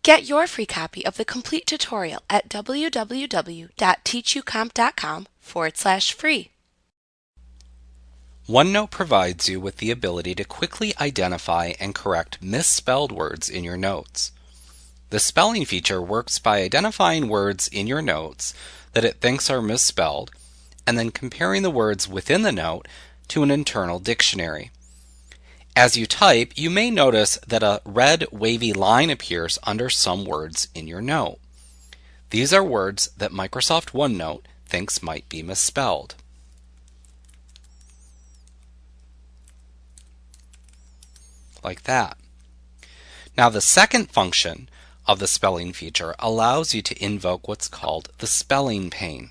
Get your free copy of the complete tutorial at www.teachucomp.com/free. OneNote provides you with the ability to quickly identify and correct misspelled words in your notes. The spelling feature works by identifying words in your notes that it thinks are misspelled and then comparing the words within the note to an internal dictionary. As you type, you may notice that a red wavy line appears under some words in your note. These are words that Microsoft OneNote thinks might be misspelled. Like that. Now the second function of the spelling feature allows you to invoke what's called the spelling pane.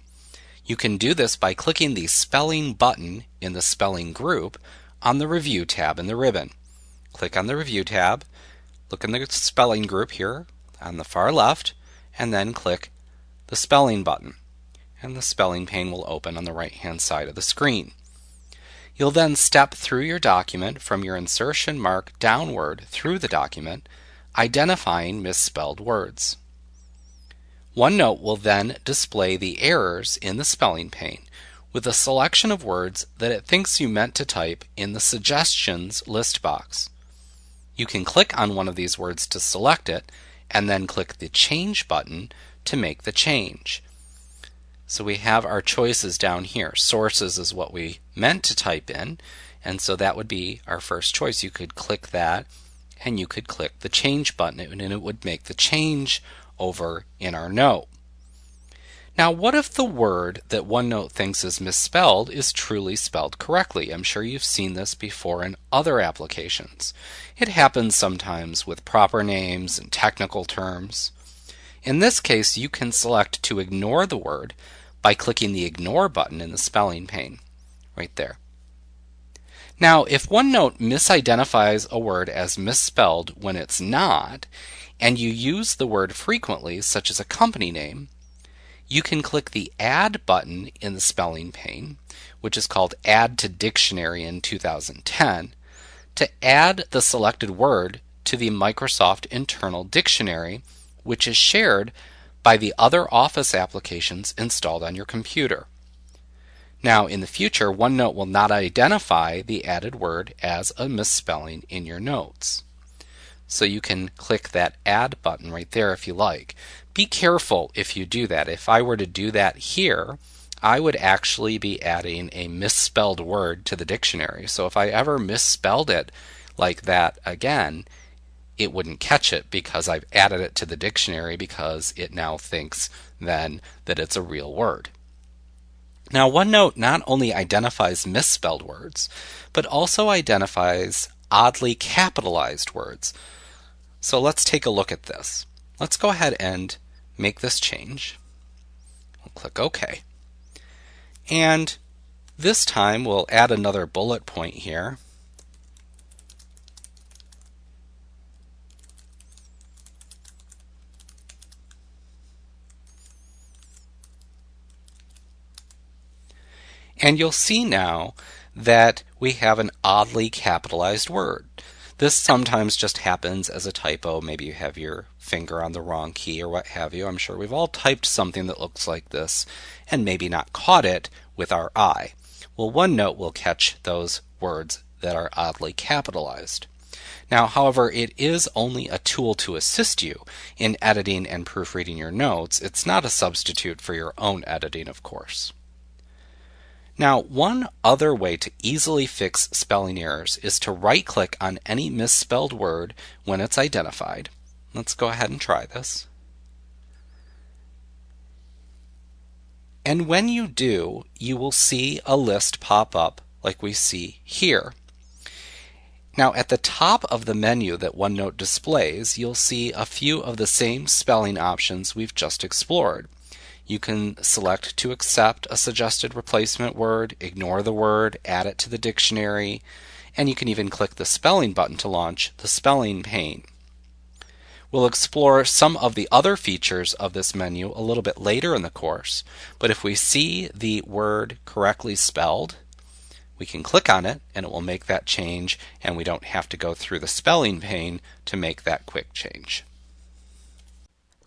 You can do this by clicking the spelling button in the spelling group on the Review tab in the ribbon. Click on the Review tab, look in the spelling group here on the far left, and then click the spelling button. And the spelling pane will open on the right-hand side of the screen. You'll then step through your document from your insertion mark downward through the document, identifying misspelled words. OneNote will then display the errors in the spelling pane with a selection of words that it thinks you meant to type in the Suggestions list box. You can click on one of these words to select it, and then click the Change button to make the change. So we have our choices down here. Sources is what we meant to type in, and so that would be our first choice. You could click that, and you could click the Change button, and it would make the change over in our note. Now, what if the word that OneNote thinks is misspelled is truly spelled correctly? I'm sure you've seen this before in other applications. It happens sometimes with proper names and technical terms. In this case, you can select to ignore the word by clicking the Ignore button in the spelling pane, right there. Now, if OneNote misidentifies a word as misspelled when it's not, and you use the word frequently, such as a company name, you can click the Add button in the spelling pane, which is called Add to Dictionary in 2010, to add the selected word to the Microsoft internal dictionary, which is shared by the other Office applications installed on your computer. Now, in the future, OneNote will not identify the added word as a misspelling in your notes. So you can click that Add button right there if you like. Be careful if you do that. If I were to do that here, I would actually be adding a misspelled word to the dictionary. So if I ever misspelled it like that again, it wouldn't catch it because I've added it to the dictionary because it now thinks then that it's a real word. Now, OneNote not only identifies misspelled words, but also identifies oddly capitalized words. So let's take a look at this. Let's go ahead and make this change. We'll click OK. And this time we'll add another bullet point here. And you'll see now that we have an oddly capitalized word. This sometimes just happens as a typo. Maybe you have your finger on the wrong key or what have you. I'm sure we've all typed something that looks like this and maybe not caught it with our eye. Well, OneNote will catch those words that are oddly capitalized. Now, however, it is only a tool to assist you in editing and proofreading your notes. It's not a substitute for your own editing, of course. Now, one other way to easily fix spelling errors is to right-click on any misspelled word when it's identified. Let's go ahead and try this. And when you do, you will see a list pop up like we see here. Now, at the top of the menu that OneNote displays, you'll see a few of the same spelling options we've just explored. You can select to accept a suggested replacement word, ignore the word, add it to the dictionary, and you can even click the spelling button to launch the spelling pane. We'll explore some of the other features of this menu a little bit later in the course, but if we see the word correctly spelled, we can click on it and it will make that change, and we don't have to go through the spelling pane to make that quick change.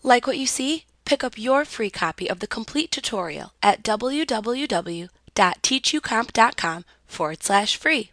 Like what you see? Pick up your free copy of the complete tutorial at www.teachucomp.com/free.